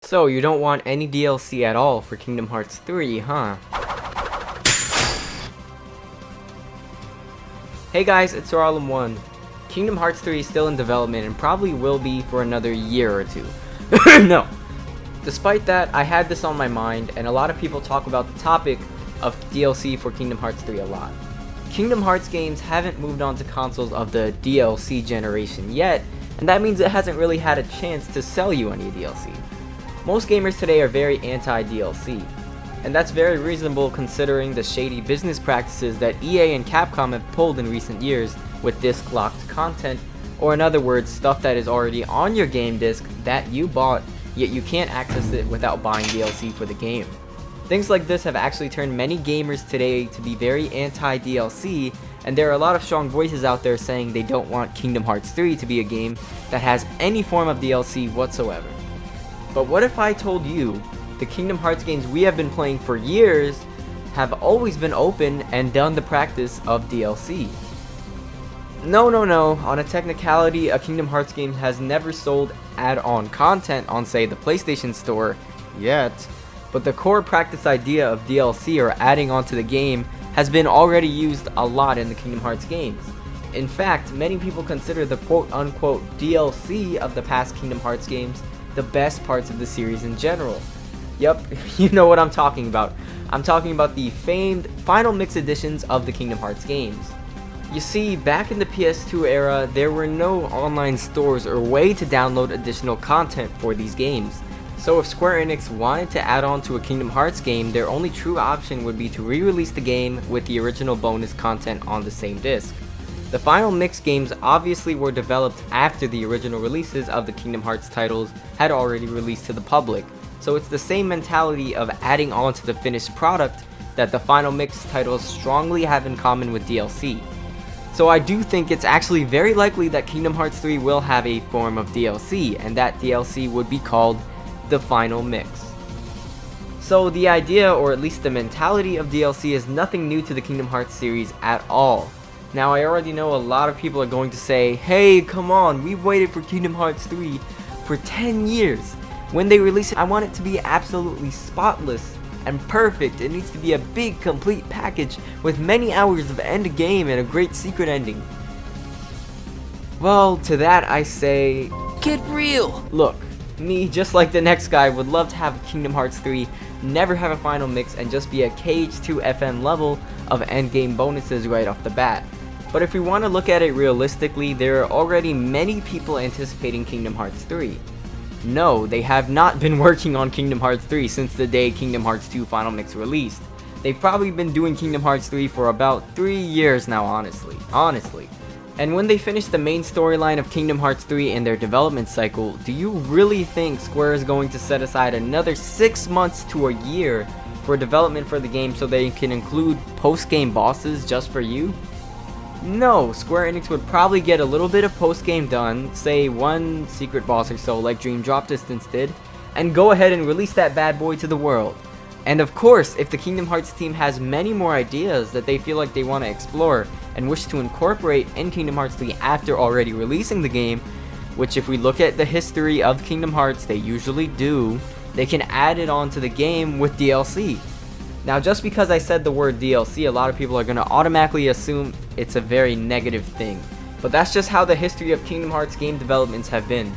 So, you don't want any DLC at all for Kingdom Hearts 3, huh? Hey guys, it's Harlem1. Kingdom Hearts 3 is still in development and probably will be for another year or two. No. Despite that, I had this on my mind, and a lot of people talk about the topic of DLC for Kingdom Hearts 3 a lot. Kingdom Hearts games haven't moved on to consoles of the DLC generation yet, and that means it hasn't really had a chance to sell you any DLC. Most gamers today are very anti-DLC, and that's very reasonable considering the shady business practices that EA and Capcom have pulled in recent years with disc-locked content, or in other words, stuff that is already on your game disc that you bought, yet you can't access it without buying DLC for the game. Things like this have actually turned many gamers today to be very anti-DLC, and there are a lot of strong voices out there saying they don't want Kingdom Hearts 3 to be a game that has any form of DLC whatsoever. But what if I told you the Kingdom Hearts games we have been playing for years have always been open and done the practice of DLC? No. On a technicality, a Kingdom Hearts game has never sold add-on content on, say, the PlayStation Store yet, but the core practice idea of DLC, or adding onto the game, has been already used a lot in the Kingdom Hearts games. In fact, many people consider the quote-unquote DLC of the past Kingdom Hearts games the best parts of the series in general. Yup, you know what I'm talking about. I'm talking about the famed Final Mix editions of the Kingdom Hearts games. You see, back in the PS2 era, there were no online stores or way to download additional content for these games. So if Square Enix wanted to add on to a Kingdom Hearts game, their only true option would be to re-release the game with the original bonus content on the same disc. The Final Mix games obviously were developed after the original releases of the Kingdom Hearts titles had already released to the public, so it's the same mentality of adding on to the finished product that the Final Mix titles strongly have in common with DLC. So I do think it's actually very likely that Kingdom Hearts 3 will have a form of DLC, and that DLC would be called the Final Mix. So the idea, or at least the mentality of DLC, is nothing new to the Kingdom Hearts series at all. Now, I already know a lot of people are going to say, hey, come on, we've waited for Kingdom Hearts 3 for 10 years. When they release it, I want it to be absolutely spotless and perfect. It needs to be a big, complete package with many hours of end game and a great secret ending. Well, to that I say, get real! Look, me, just like the next guy, would love to have Kingdom Hearts 3 never have a Final Mix and just be a KH2 FM level of endgame bonuses right off the bat. But if we want to look at it realistically, there are already many people anticipating Kingdom Hearts 3. No, they have not been working on Kingdom Hearts 3 since the day Kingdom Hearts 2 Final Mix released. They've probably been doing Kingdom Hearts 3 for about 3 years now, honestly. And when they finish the main storyline of Kingdom Hearts 3 in their development cycle, do you really think Square is going to set aside another 6 months to a year for development for the game so they can include post-game bosses just for you? No, Square Enix would probably get a little bit of post-game done, say one secret boss or so like Dream Drop Distance did, and go ahead and release that bad boy to the world. And of course, if the Kingdom Hearts team has many more ideas that they feel like they want to explore and wish to incorporate in Kingdom Hearts 3 after already releasing the game, which if we look at the history of Kingdom Hearts, they usually do, they can add it on to the game with DLC. Now, just because I said the word DLC, a lot of people are going to automatically assume it's a very negative thing. But that's just how the history of Kingdom Hearts game developments have been.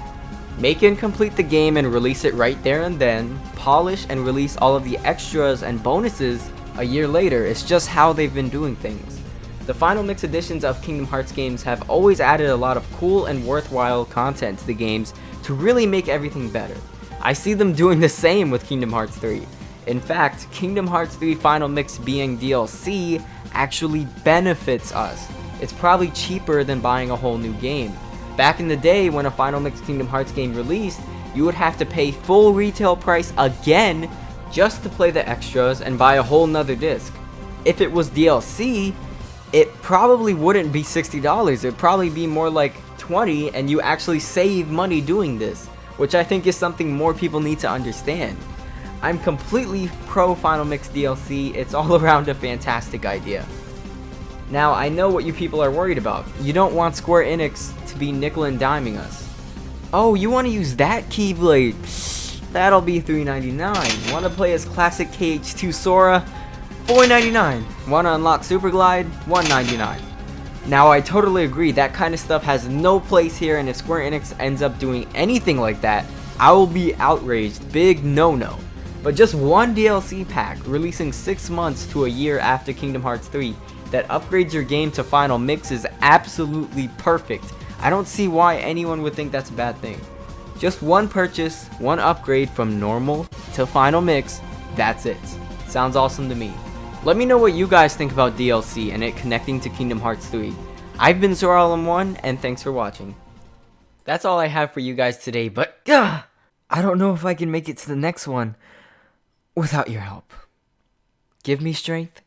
Make and complete the game and release it right there and then, polish and release all of the extras and bonuses a year later. It's just how they've been doing things. The Final Mix editions of Kingdom Hearts games have always added a lot of cool and worthwhile content to the games to really make everything better. I see them doing the same with Kingdom Hearts 3. In fact, Kingdom Hearts 3 Final Mix being DLC actually benefits us. It's probably cheaper than buying a whole new game. Back in the day, when a Final Mix Kingdom Hearts game released, you would have to pay full retail price again just to play the extras and buy a whole nother disc. If it was DLC, it probably wouldn't be $60, it'd probably be more like $20, and you actually save money doing this, which I think is something more people need to understand. I'm completely pro Final Mix DLC, it's all around a fantastic idea. Now, I know what you people are worried about. You don't want Square Enix to be nickel and diming us. Oh, you want to use that Keyblade? That'll be $3.99. Wanna play as classic KH2 Sora? $4.99. Wanna unlock Super Glide? $1.99. Now I totally agree, that kind of stuff has no place here, and if Square Enix ends up doing anything like that, I will be outraged. Big no-no. But just one DLC pack, releasing 6 months to a year after Kingdom Hearts 3, that upgrades your game to Final Mix is absolutely perfect. I don't see why anyone would think that's a bad thing. Just one purchase, one upgrade from normal to Final Mix, that's it. Sounds awesome to me. Let me know what you guys think about DLC and it connecting to Kingdom Hearts 3. I've been Zoralum1, and thanks for watching. That's all I have for you guys today, but I don't know if I can make it to the next one without your help. Give me strength.